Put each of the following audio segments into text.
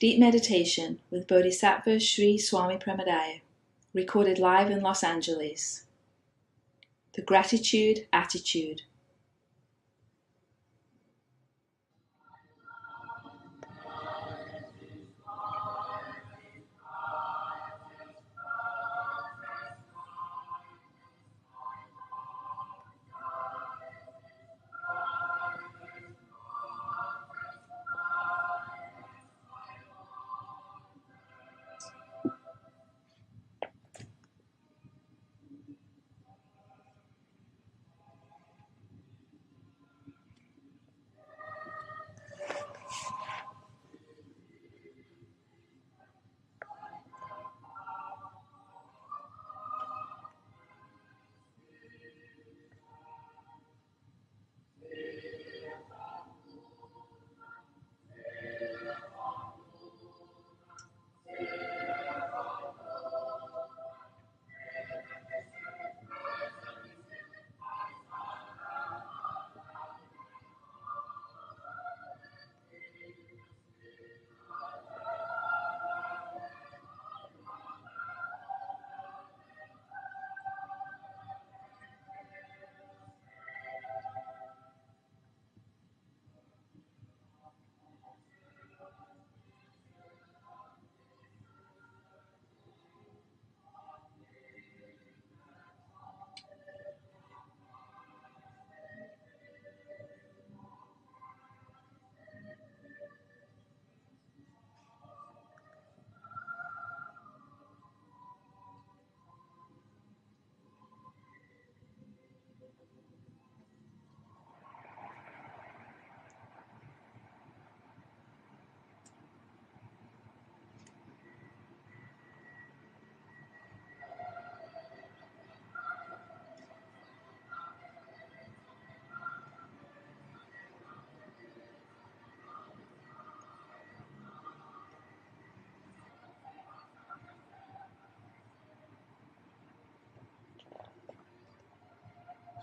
Deep Meditation with Bodhisattva Sri Swami Premodaya, recorded live in Los Angeles. The Gratitude Attitude.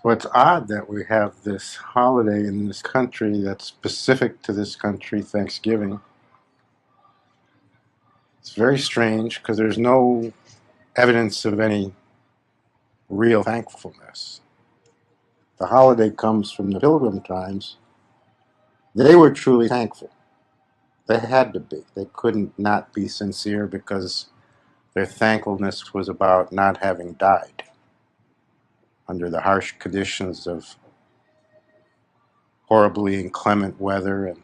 So it's odd that we have this holiday in this country that's specific to this country, Thanksgiving. It's very strange because there's no evidence of any real thankfulness. The holiday comes from the Pilgrim times. They were truly thankful. They had to be. They couldn't not be sincere because their thankfulness was about not having died under the harsh conditions of horribly inclement weather and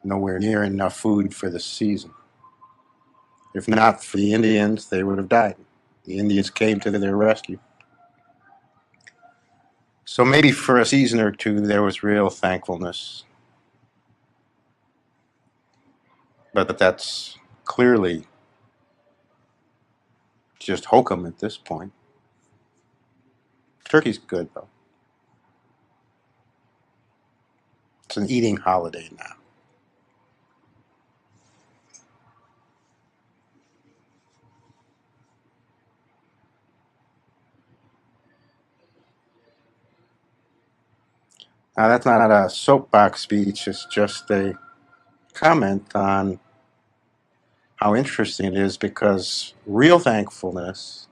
nowhere near enough food for the season. If not for the Indians, they would have died. The Indians came to their rescue. So maybe for a season or two there was real thankfulness. But that's clearly just hokum at this point. Turkey's good, though. It's an eating holiday now. Now, that's not a soapbox speech, it's just a comment on how interesting it is because real thankfulness,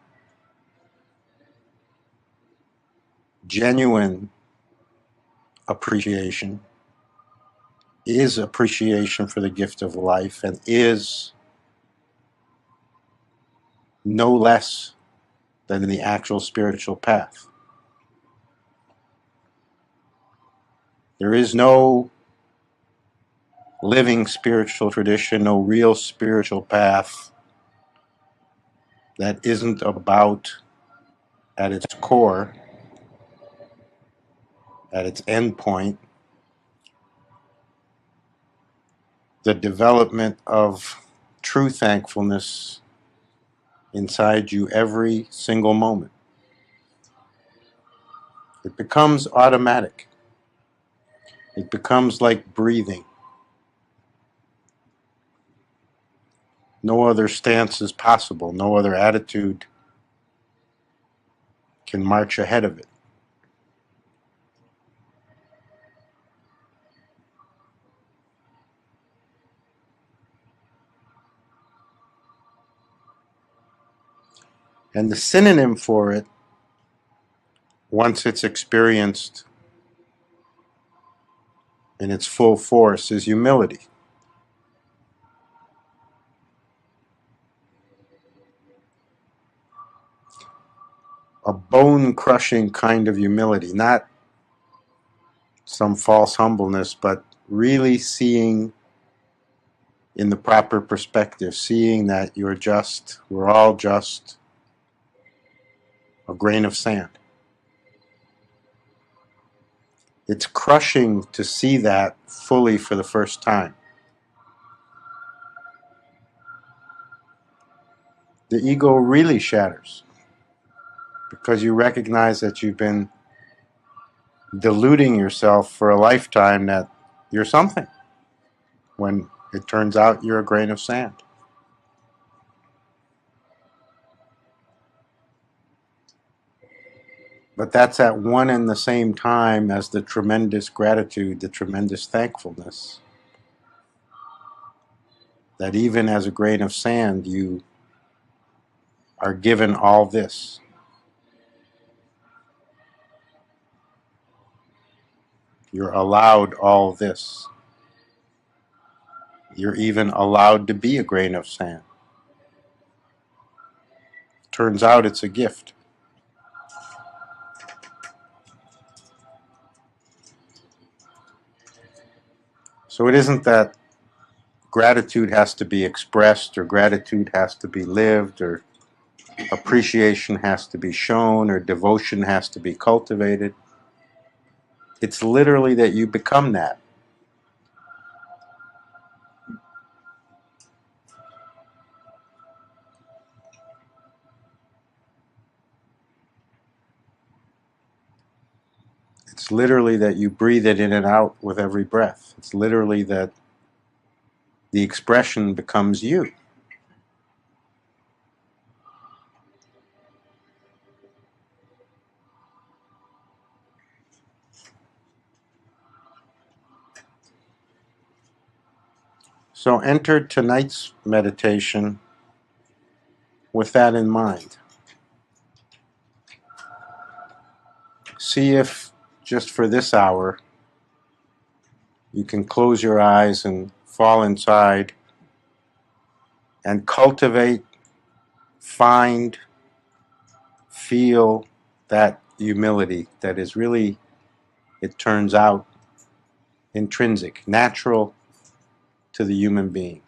genuine appreciation, is appreciation for the gift of life and is no less than the actual spiritual path. There is no living spiritual tradition, no real spiritual path that isn't about, at its core, at its end point, the development of true thankfulness inside you every single moment. It becomes automatic. It becomes like breathing. No other stance is possible. No other attitude can march ahead of it. And the synonym for it, once it's experienced in its full force, is humility. A bone-crushing kind of humility, not some false humbleness, but really seeing in the proper perspective, seeing that we're all just a grain of sand. It's crushing to see that fully for the first time. The ego really shatters because you recognize that you've been deluding yourself for a lifetime that you're something, when it turns out you're a grain of sand. But that's at one and the same time as the tremendous gratitude, the tremendous thankfulness, that even as a grain of sand, you are given all this. You're allowed all this. You're even allowed to be a grain of sand. Turns out it's a gift. So it isn't that gratitude has to be expressed, or gratitude has to be lived, or appreciation has to be shown, or devotion has to be cultivated. It's literally that you become that. It's literally that you breathe it in and out with every breath. It's literally that the expression becomes you. So enter tonight's meditation with that in mind. See if, just for this hour, you can close your eyes and fall inside and cultivate, find, feel that humility that is really, it turns out, intrinsic, natural to the human being.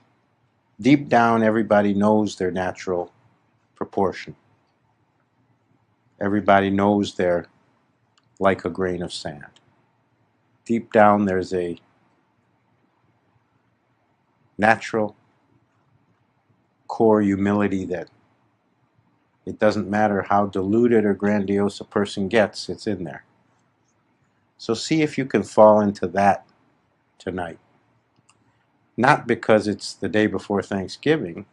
Deep down, everybody knows their natural proportion. Everybody knows they're like a grain of sand. Deep down, there's a natural core humility that it doesn't matter how deluded or grandiose a person gets, it's in there. So see if you can fall into that tonight. Not because it's the day before Thanksgiving,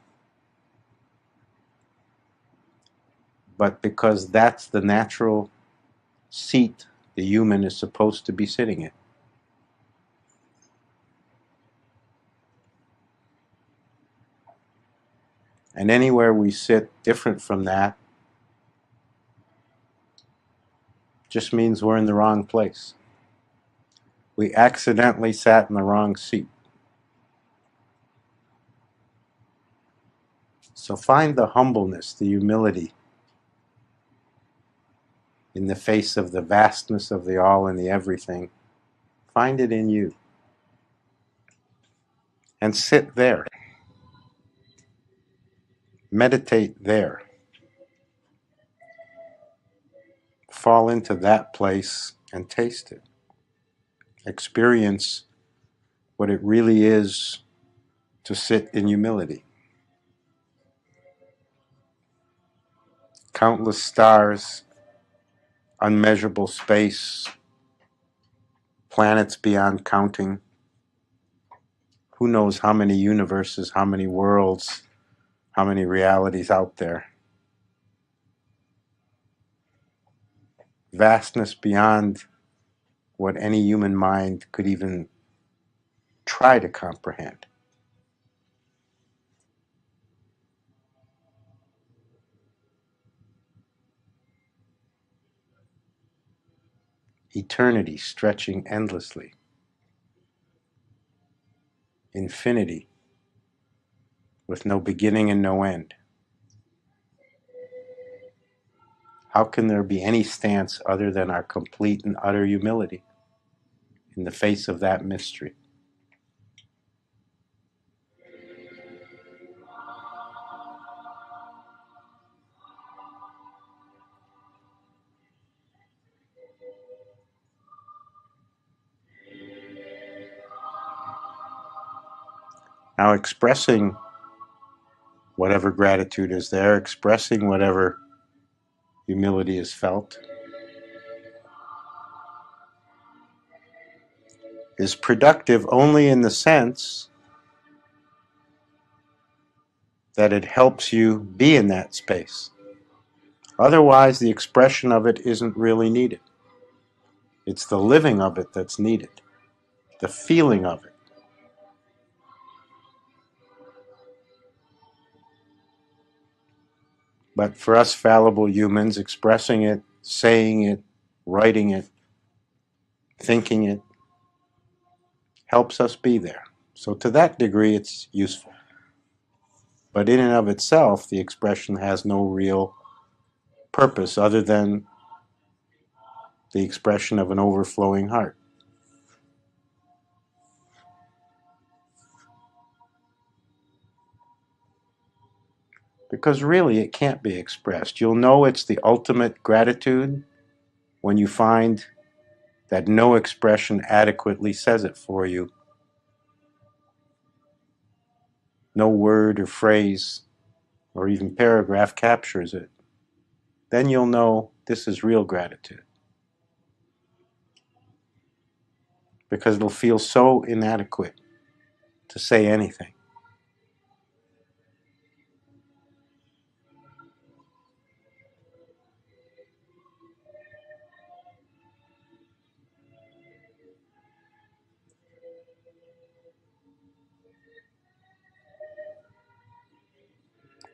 but because that's the natural seat the human is supposed to be sitting in. And anywhere we sit different from that just means we're in the wrong place. We accidentally sat in the wrong seat. So find the humbleness, the humility in the face of the vastness of the all and the everything. Find it in you. And sit there. Meditate there. Fall into that place and taste it. Experience what it really is to sit in humility. Countless stars, unmeasurable space, planets beyond counting. Who knows how many universes, how many worlds, how many realities out there. Vastness beyond what any human mind could even try to comprehend. eternity stretching endlessly, infinity with no beginning and no end. How can there be any stance other than our complete and utter humility in the face of that mystery? Now, expressing whatever gratitude is there, expressing whatever humility is felt, is productive only in the sense that it helps you be in that space. Otherwise, the expression of it isn't really needed. It's the living of it that's needed, the feeling of it. But for us fallible humans, expressing it, saying it, writing it, thinking it, helps us be there. So to that degree, it's useful. But in and of itself, the expression has no real purpose other than the expression of an overflowing heart. Because really, it can't be expressed. You'll know it's the ultimate gratitude when you find that no expression adequately says it for you. No word or phrase or even paragraph captures it. Then you'll know this is real gratitude. Because it'll feel so inadequate to say anything.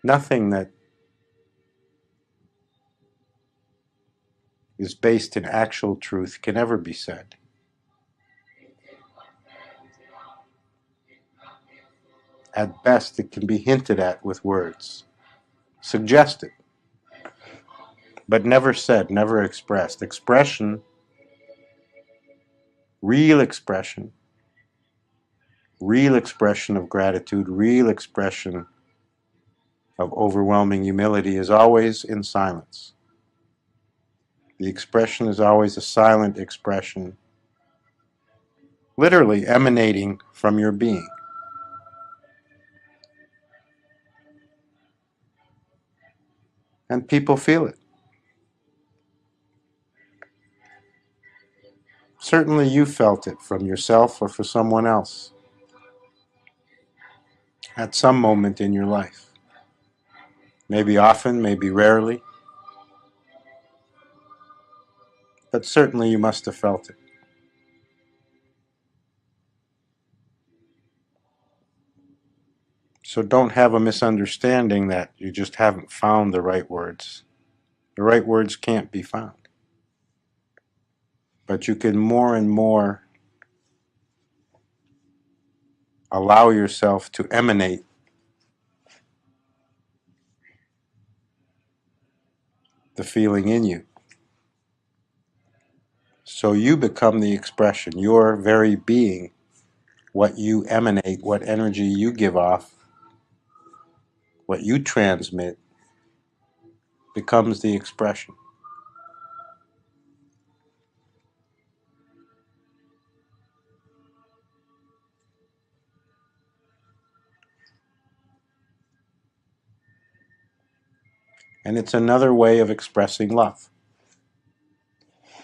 Nothing that is based in actual truth can ever be said. At best, it can be hinted at with words, suggested, but never said, never expressed. Expression, real expression of gratitude, real expression of overwhelming humility is always in silence. The expression is always a silent expression, literally emanating from your being. And people feel it. Certainly you felt it from yourself or for someone else at some moment in your life. Maybe often, maybe rarely, but certainly you must have felt it. So don't have a misunderstanding that you just haven't found the right words. The right words can't be found. But you can more and more allow yourself to emanate the feeling in you. So you become the expression, your very being, what you emanate, what energy you give off, what you transmit, becomes the expression. And it's another way of expressing love.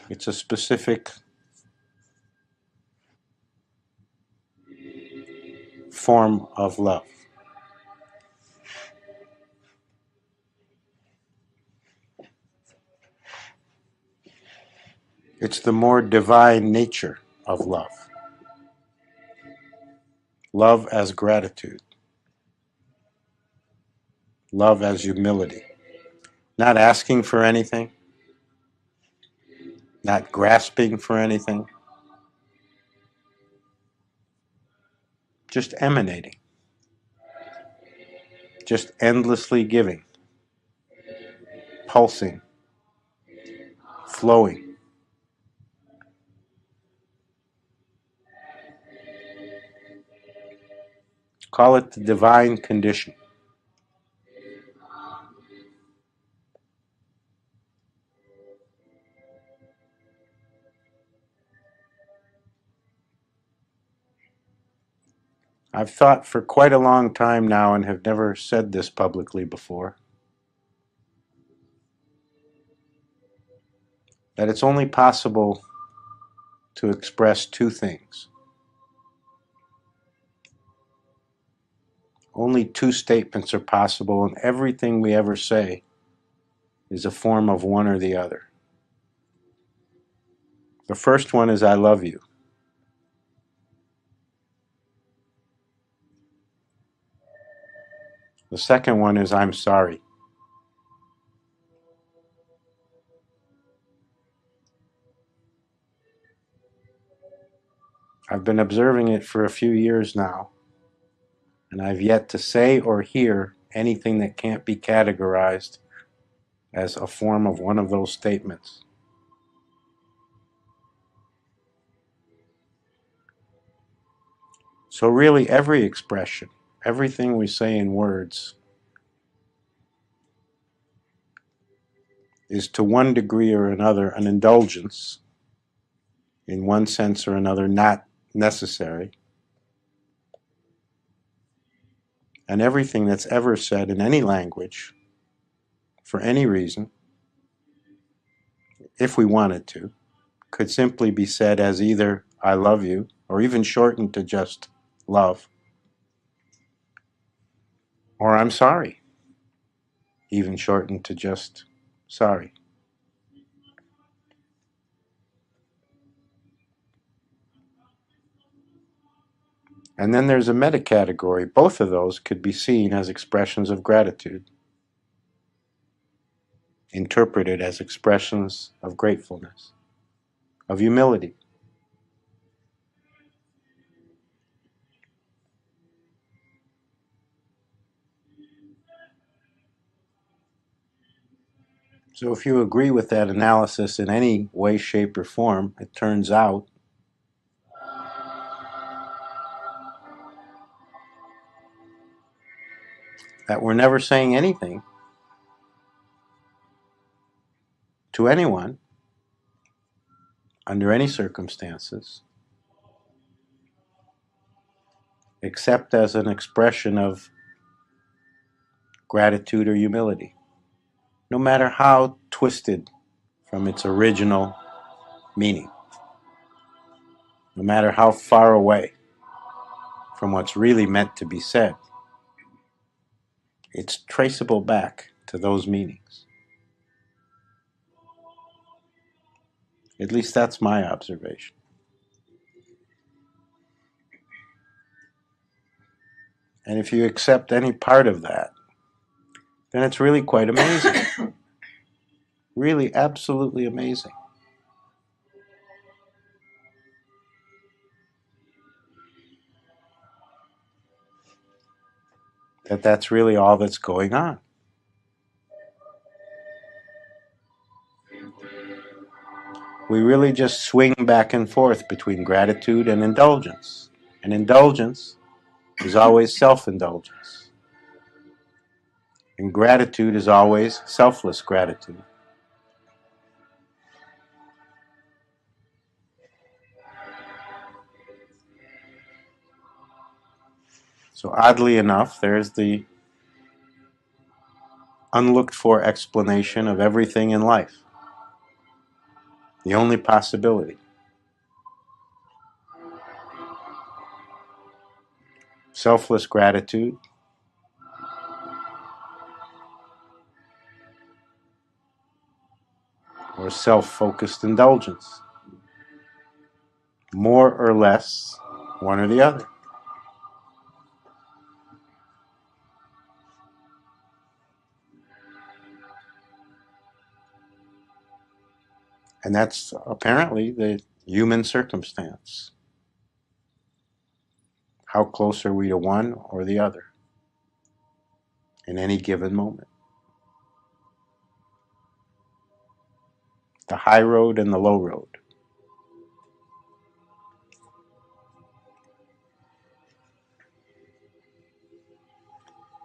It's a specific form of love. It's the more divine nature of love. Love as gratitude. Love as humility. Not asking for anything. not grasping for anything, just emanating, just endlessly giving, pulsing, flowing. Call it the divine condition. I've thought for quite a long time now, and have never said this publicly before, that it's only possible to express two things. Only two statements are possible, and everything we ever say is a form of one or the other. The first one is I love you. The second one is I'm sorry. I've been observing it for a few years now, and I've yet to say or hear anything that can't be categorized as a form of one of those statements. So really every expression, everything we say in words, is to one degree or another an indulgence, in one sense or another not necessary. And everything that's ever said in any language, for any reason, if we wanted to, could simply be said as either I love you, or even shortened to just love, or I'm sorry, even shortened to just sorry. And then there's a meta-category. Both of those could be seen as expressions of gratitude, interpreted as expressions of gratefulness, of humility. So if you agree with that analysis in any way, shape, or form, it turns out that we're never saying anything to anyone under any circumstances except as an expression of gratitude or humility, no matter how twisted from its original meaning, no matter how far away from what's really meant to be said. It's traceable back to those meanings. At least that's my observation. And if you accept any part of that, then it's really quite amazing. Really absolutely amazing. That that's really all that's going on. We really just swing back and forth between gratitude and indulgence. And indulgence is always self-indulgence. And gratitude is always selfless gratitude. So oddly enough, there's the unlooked for explanation of everything in life. The only possibility. Selfless gratitude or self-focused indulgence. More or less, one or the other. And that's apparently the human circumstance. How close are we to one or the other in any given moment? The high road and the low road.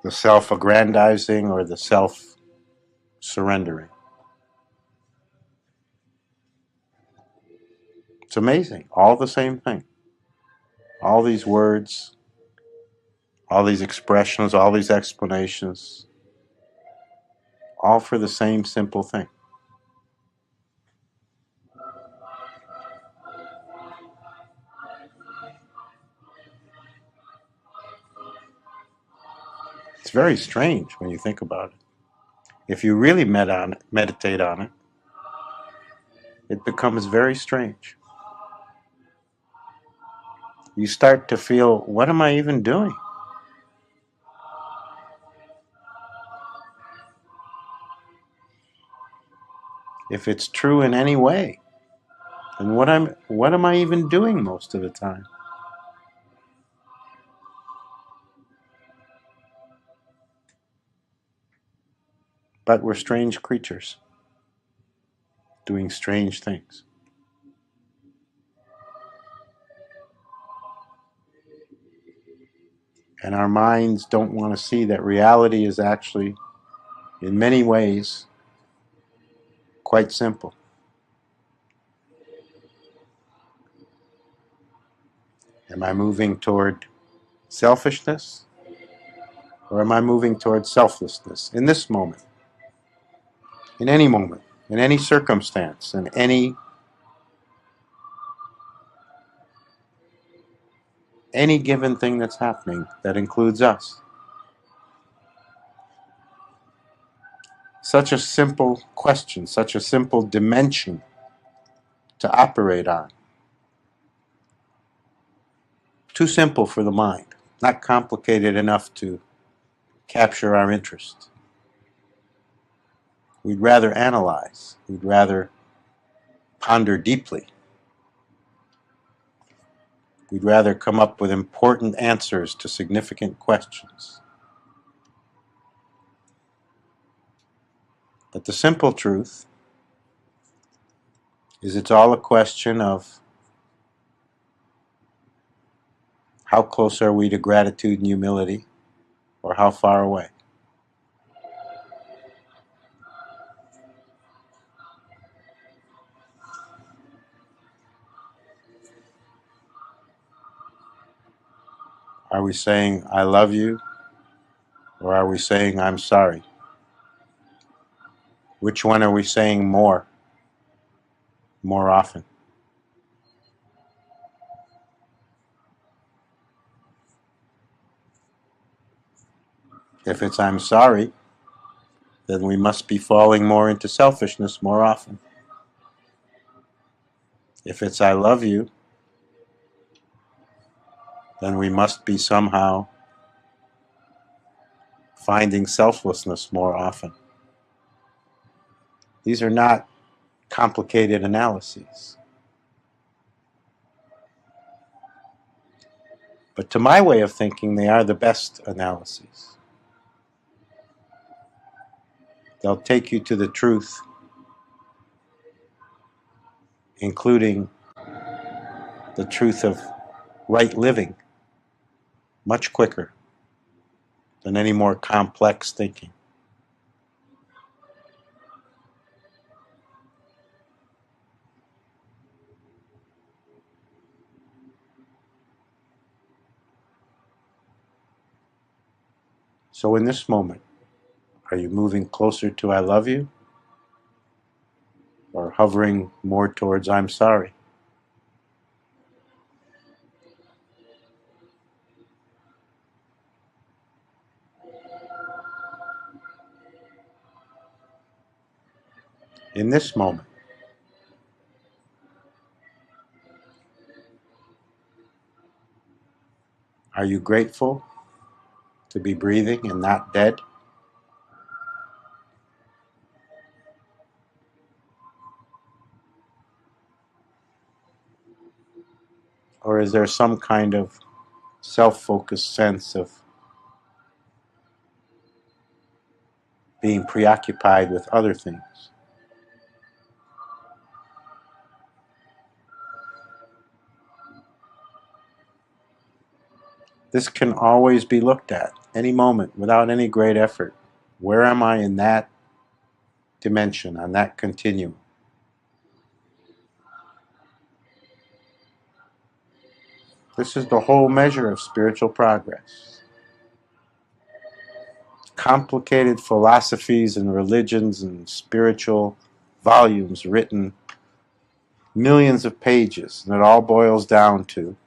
The self-aggrandizing or the self-surrendering. It's amazing. All the same thing. All these words, all these expressions, all these explanations, all for the same simple thing. It's very strange when you think about it. If you really meditate on it, it becomes very strange. You start to feel, what am I even doing? If it's true in any way, then what am I even doing most of the time? But we're strange creatures, doing strange things. And our minds don't want to see that reality is actually, in many ways, quite simple. Am I moving toward selfishness? Or am I moving toward selflessness in this moment? In any moment, in any circumstance, in any given thing that's happening that includes us. Such a simple question, such a simple dimension to operate on. Too simple for the mind, not complicated enough to capture our interest. We'd rather analyze, we'd rather ponder deeply. We'd rather come up with important answers to significant questions. But the simple truth is it's all a question of how close are we to gratitude and humility, or how far away? Are we saying, I love you, or are we saying, I'm sorry? Which one are we saying more often? If it's I'm sorry, then we must be falling more into selfishness more often. If it's I love you, then we must be somehow finding selflessness more often. These are not complicated analyses. But to my way of thinking, they are the best analyses. They'll take you to the truth, including the truth of right living, much quicker than any more complex thinking. So in this moment, are you moving closer to I love you, or hovering more towards I'm sorry? In this moment, are you grateful to be breathing and not dead? or is there some kind of self-focused sense of being preoccupied with other things? This can always be looked at, any moment, without any great effort. Where am I in that dimension, on that continuum? This is the whole measure of spiritual progress. Complicated philosophies and religions and spiritual volumes written, millions of pages, and it all boils down to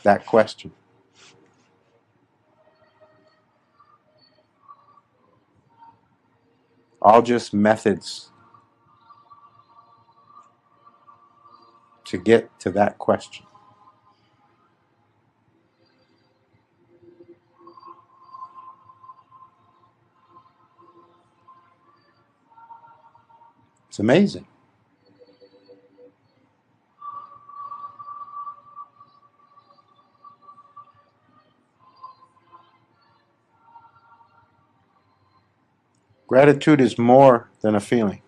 that question. All just methods to get to that question. It's amazing. Gratitude is more than a feeling.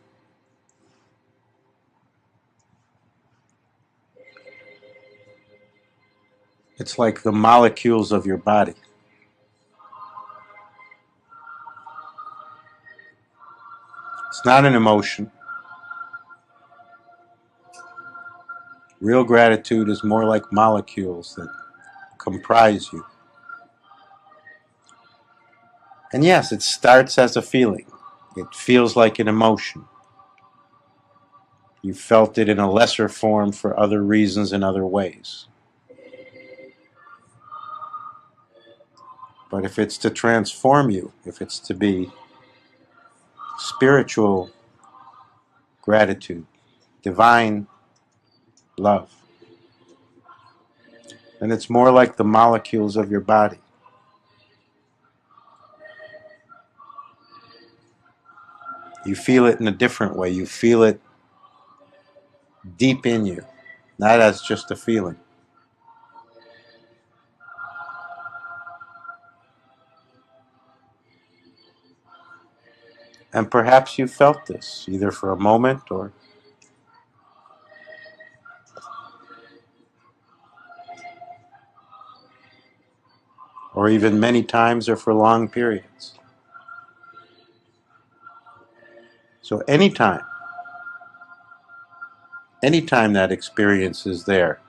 It's like the molecules of your body. It's not an emotion. Real gratitude is more like molecules that comprise you. And yes, it starts as a feeling. It feels like an emotion. You felt it in a lesser form for other reasons in other ways. But if it's to transform you, if it's to be spiritual gratitude, divine love, then it's more like the molecules of your body. You feel it in a different way. You feel it deep in you, not as just a feeling. And perhaps you felt this, either for a moment or even many times or for long periods. So anytime that experience is there,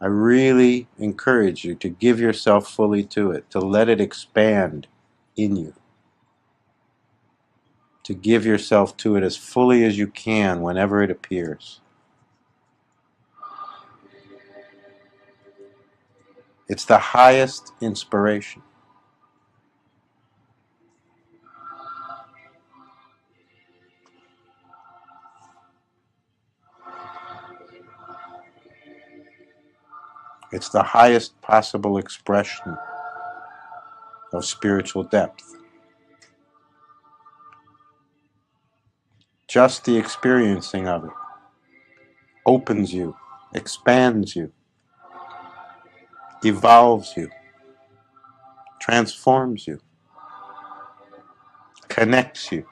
I really encourage you to give yourself fully to it, to let it expand in you, to give yourself to it as fully as you can whenever it appears. It's the highest inspiration. It's the highest possible expression of spiritual depth. Just the experiencing of it opens you, expands you, evolves you, transforms you, connects you.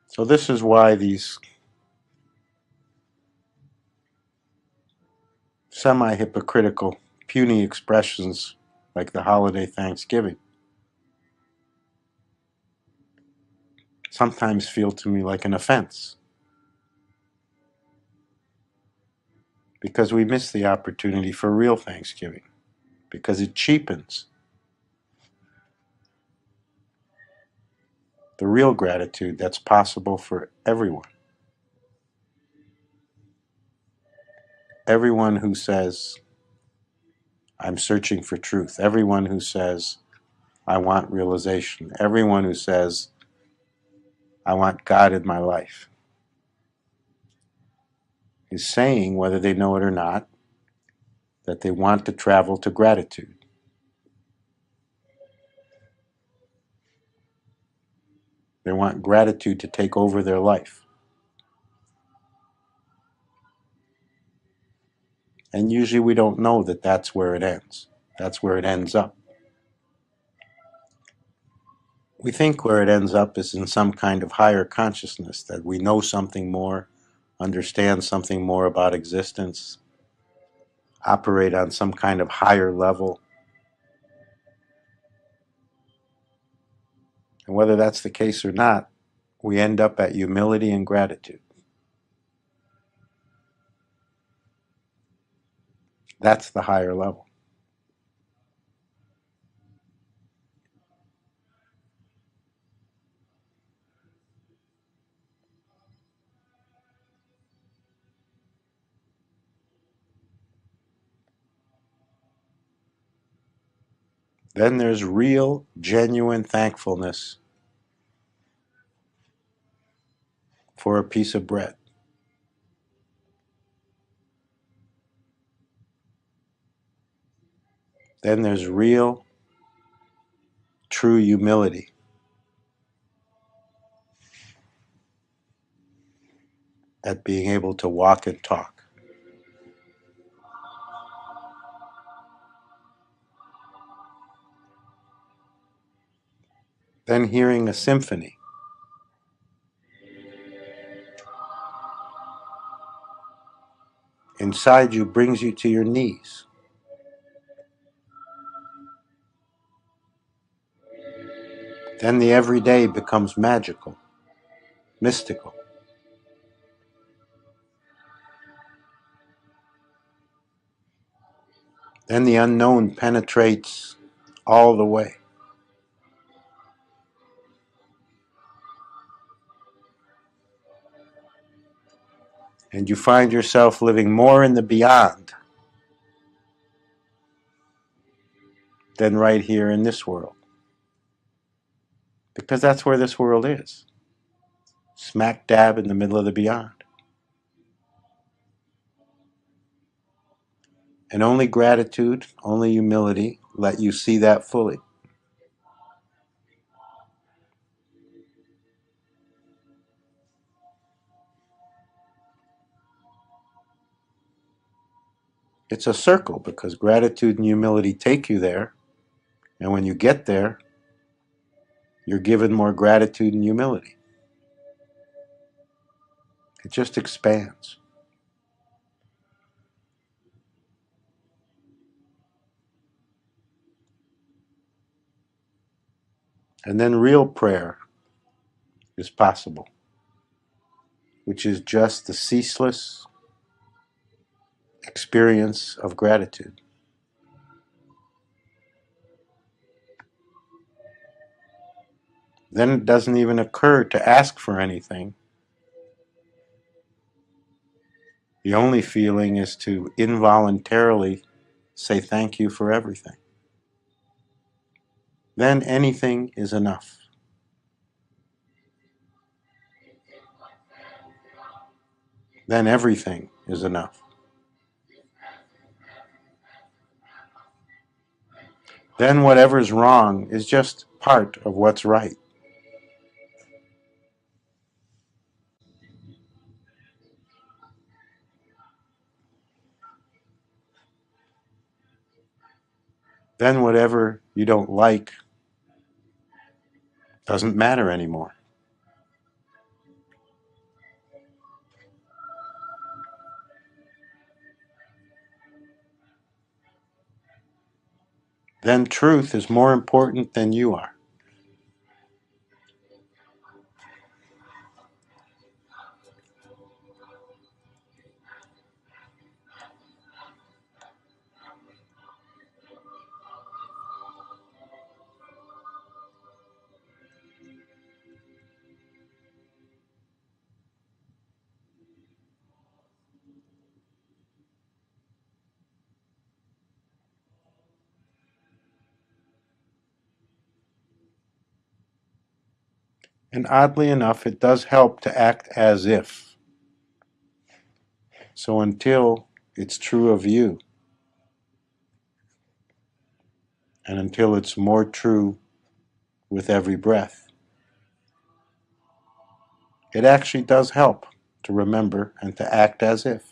So this is why these semi-hypocritical, puny expressions like the holiday Thanksgiving sometimes feel to me like an offense, because we miss the opportunity for real Thanksgiving, because it cheapens the real gratitude that's possible for everyone. Everyone who says, I'm searching for truth. Everyone who says, I want realization. Everyone who says, I want God in my life. is saying, whether they know it or not, that they want to travel to gratitude. They want gratitude to take over their life. And usually we don't know that that's where it ends. That's where it ends up. We think where it ends up is in some kind of higher consciousness, that we know something more, understand something more about existence, operate on some kind of higher level. And whether that's the case or not, we end up at humility and gratitude. That's the higher level. Then there's real, genuine thankfulness for a piece of bread. Then there's real, true humility at being able to walk and talk. Then hearing a symphony inside you brings you to your knees. Then the everyday becomes magical, mystical. Then the unknown penetrates all the way. And you find yourself living more in the beyond than right here in this world. Because that's where this world is. Smack dab in the middle of the beyond. And only gratitude, only humility let you see that fully. It's a circle because gratitude and humility take you there. And when you get there, you're given more gratitude and humility. It just expands. And then real prayer is possible, which is just the ceaseless experience of gratitude. Then it doesn't even occur to ask for anything. The only feeling is to involuntarily say thank you for everything. Then anything is enough. Then everything is enough. Then whatever's wrong is just part of what's right. Then whatever you don't like doesn't matter anymore. Then truth is more important than you are. And oddly enough, it does help to act as if. So until it's true of you, and until it's more true with every breath, it actually does help to remember and to act as if.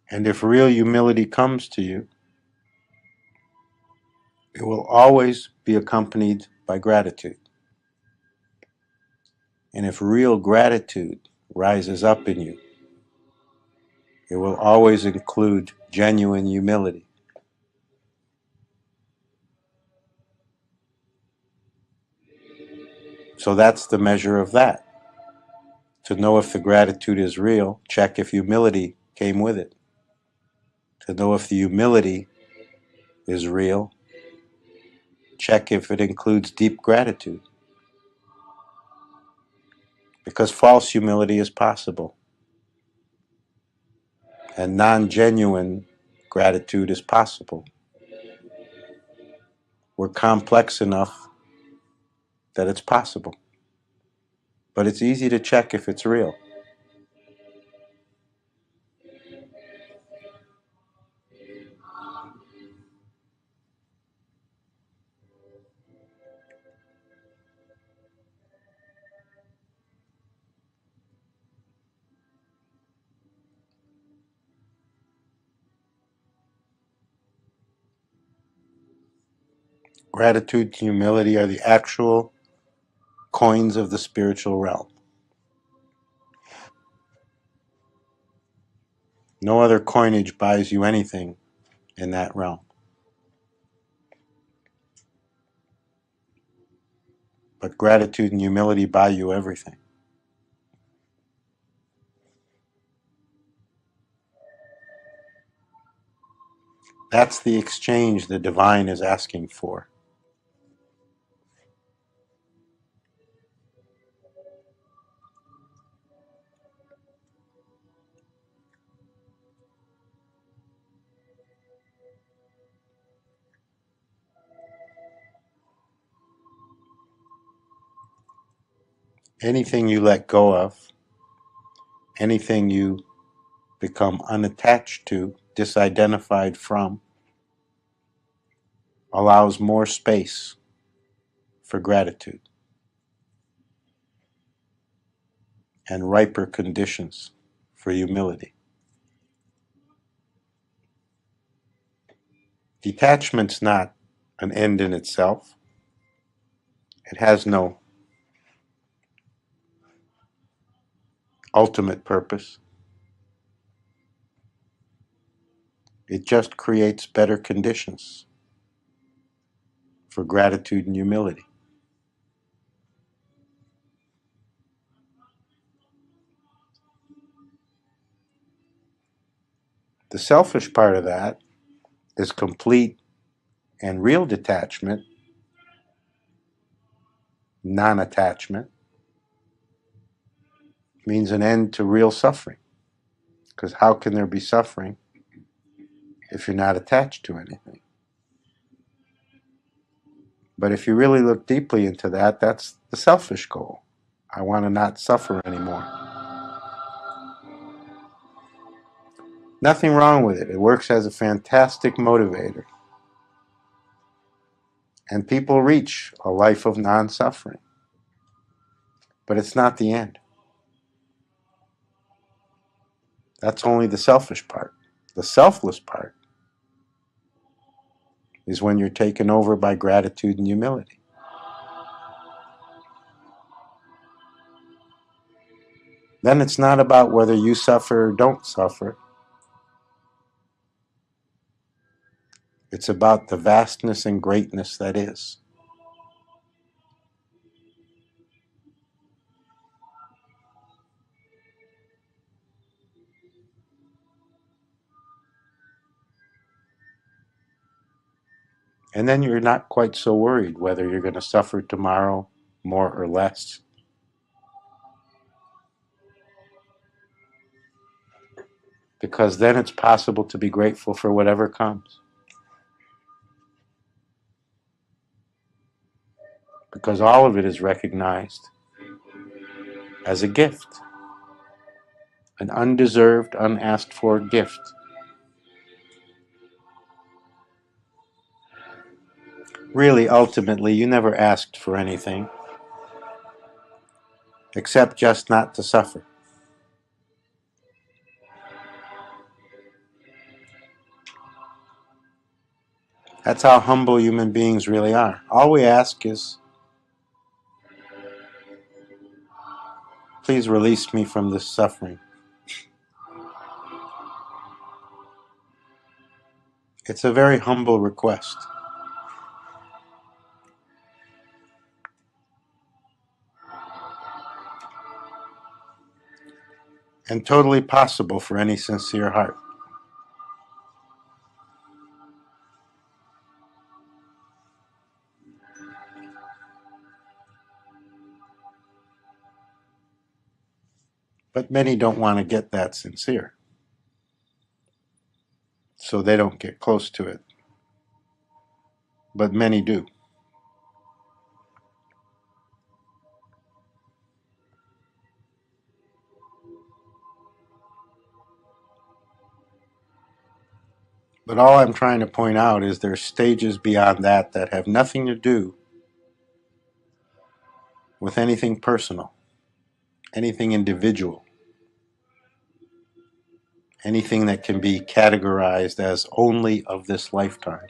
And if real humility comes to you, it will always be accompanied by gratitude. And if real gratitude rises up in you, it will always include genuine humility. So that's the measure of that. To know if the gratitude is real, check if humility came with it. To know if the humility is real, check if it includes deep gratitude. Because false humility is possible, and non-genuine gratitude is possible. We're complex enough that it's possible. But it's easy to check if it's real. Gratitude and humility are the actual coins of the spiritual realm. No other coinage buys you anything in that realm. But gratitude and humility buy you everything. That's the exchange the divine is asking for. Anything you let go of, anything you become unattached to, disidentified from, allows more space for gratitude and riper conditions for humility. Detachment's not an end in itself. It has no ultimate purpose. It just creates better conditions for gratitude and humility. The selfish part of that is complete and real detachment, non-attachment, means an end to real suffering. Because how can there be suffering if you're not attached to anything? But if you really look deeply into that, that's the selfish goal. I want to not suffer anymore. Nothing wrong with it. It works as a fantastic motivator. And people reach a life of non-suffering. But it's not the end. That's only the selfish part. The selfless part is when you're taken over by gratitude and humility. Then it's not about whether you suffer or don't suffer. It's about the vastness and greatness that is. And then you're not quite so worried whether you're going to suffer tomorrow more or less. because then it's possible to be grateful for whatever comes. Because all of it is recognized as a gift, an undeserved, unasked for gift. Really, ultimately, you never asked for anything except just not to suffer. That's how humble human beings really are. All we ask is, please release me from this suffering. It's a very humble request. And totally possible for any sincere heart. But many don't want to get that sincere, so they don't get close to it. But many do. But all I'm trying to point out is there's stages beyond that that have nothing to do with anything personal, anything individual, anything that can be categorized as only of this lifetime.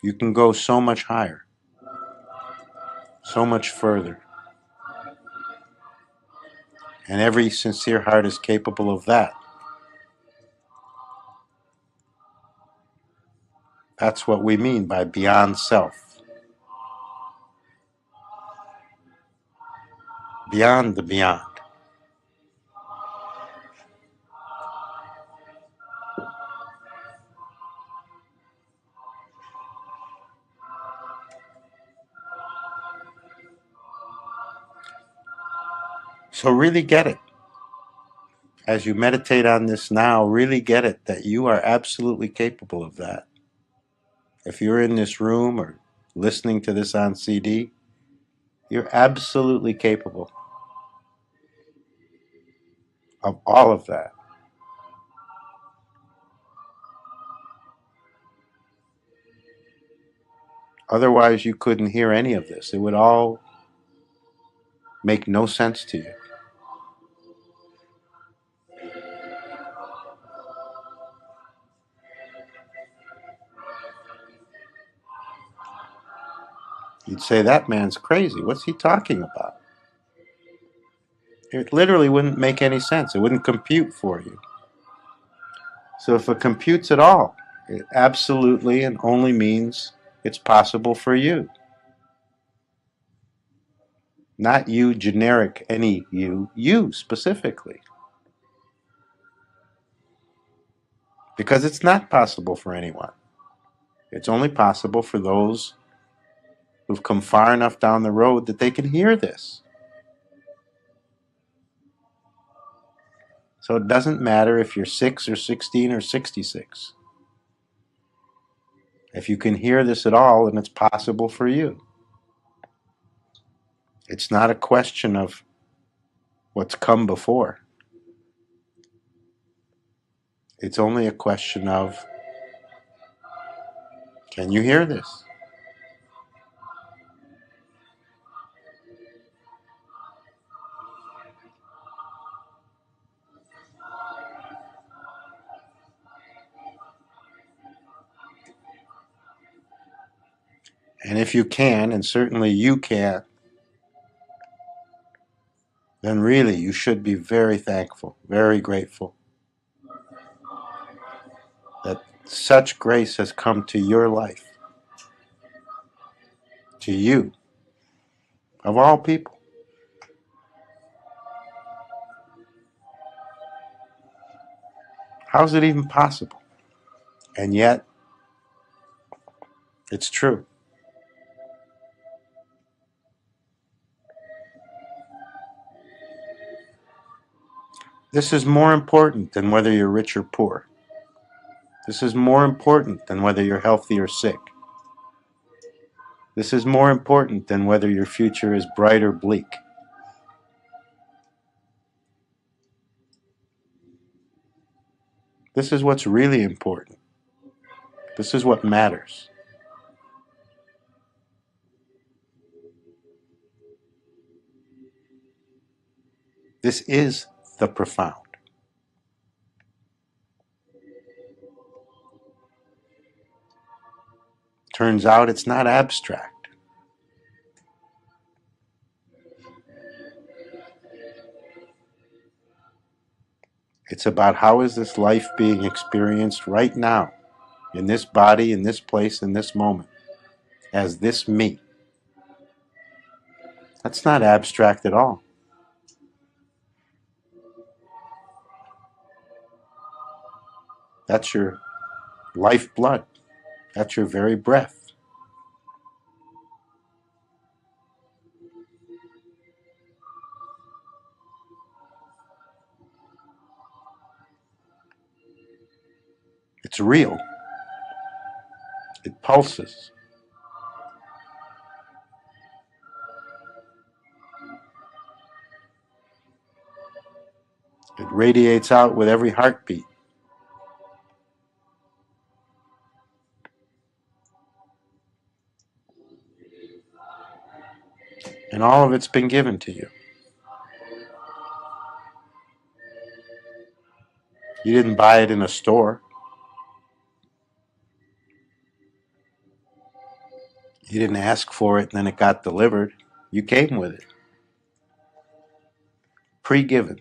You can go so much higher, so much further. And every sincere heart is capable of that. That's what we mean by beyond self. Beyond the beyond. So really get it. As you meditate on this now, really get it that you are absolutely capable of that. If you're in this room or listening to this on CD, you're absolutely capable of all of that. Otherwise, you couldn't hear any of this. It would all make no sense to you. You'd say, that man's crazy. What's he talking about? It literally wouldn't make any sense. It wouldn't compute for you. So if it computes at all, it absolutely and only means it's possible for you. Not you generic, any you specifically. Because it's not possible for anyone. It's only possible for those who've come far enough down the road that they can hear this. So it doesn't matter if you're 6 or 16 or 66. If you can hear this at all, then it's possible for you. It's not a question of what's come before. It's only a question of, can you hear this? And if you can, and certainly you can, then really you should be very thankful, very grateful that such grace has come to your life, to you, of all people. How is it even possible? And yet, it's true. This is more important than whether you're rich or poor. This is more important than whether you're healthy or sick. This is more important than whether your future is bright or bleak. This is what's really important. This is what matters. This is the profound. Turns out it's not abstract. It's about how is this life being experienced right now, in this body, in this place, in this moment, as this me. That's not abstract at all. That's your lifeblood. That's your very breath. It's real. It pulses. It radiates out with every heartbeat. And all of it's been given to you. You didn't buy it in a store. You didn't ask for it and then it got delivered. You came with it. Pre-given.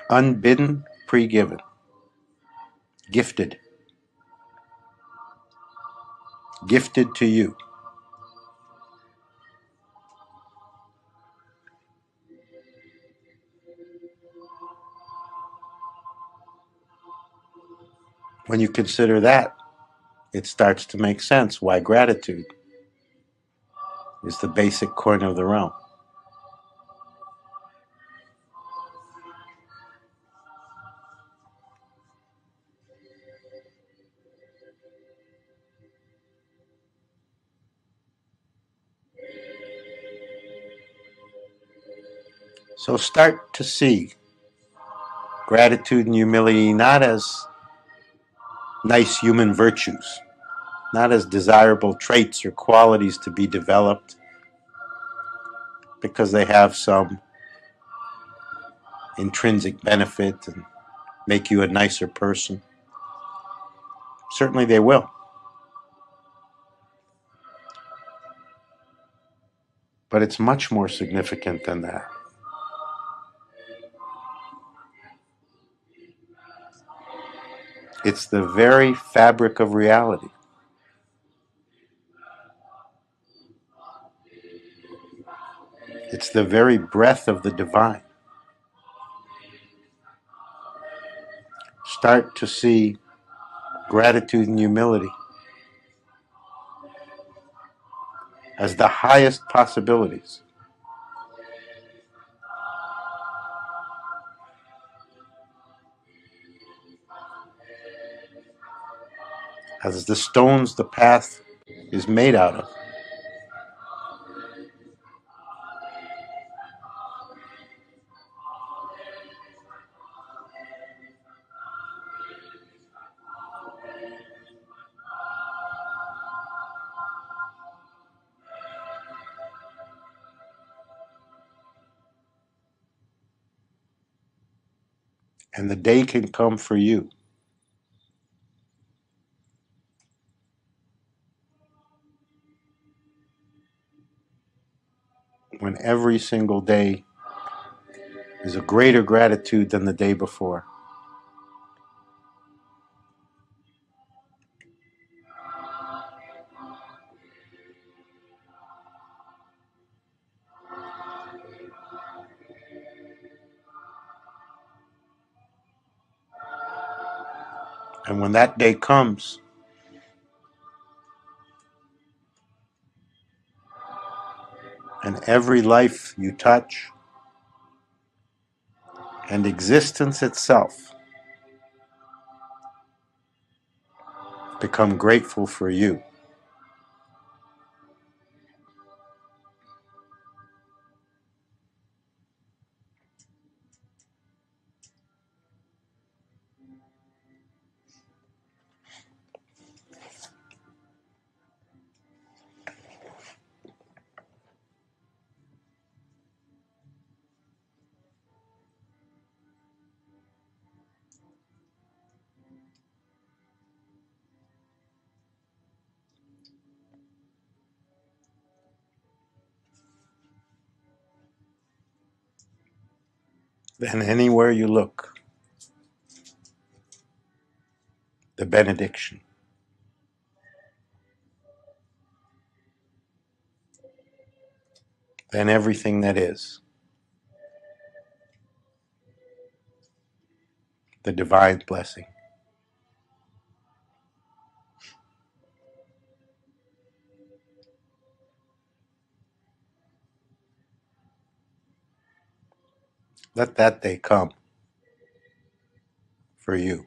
Unbidden, pre-given. Gifted. Gifted to you. When you consider that, it starts to make sense why gratitude is the basic coin of the realm. So start to see gratitude and humility not as nice human virtues, not as desirable traits or qualities to be developed because they have some intrinsic benefit and make you a nicer person. Certainly they will. But it's much more significant than that. It's the very fabric of reality. It's the very breath of the divine. Start to see gratitude and humility as the highest possibilities. As the stones the path is made out of. And the day can come for you when every single day is a greater gratitude than the day before. And when that day comes, and every life you touch and existence itself become grateful for you. Then anywhere you look, the benediction. Then everything that is, the divine blessing. Let that day come for you.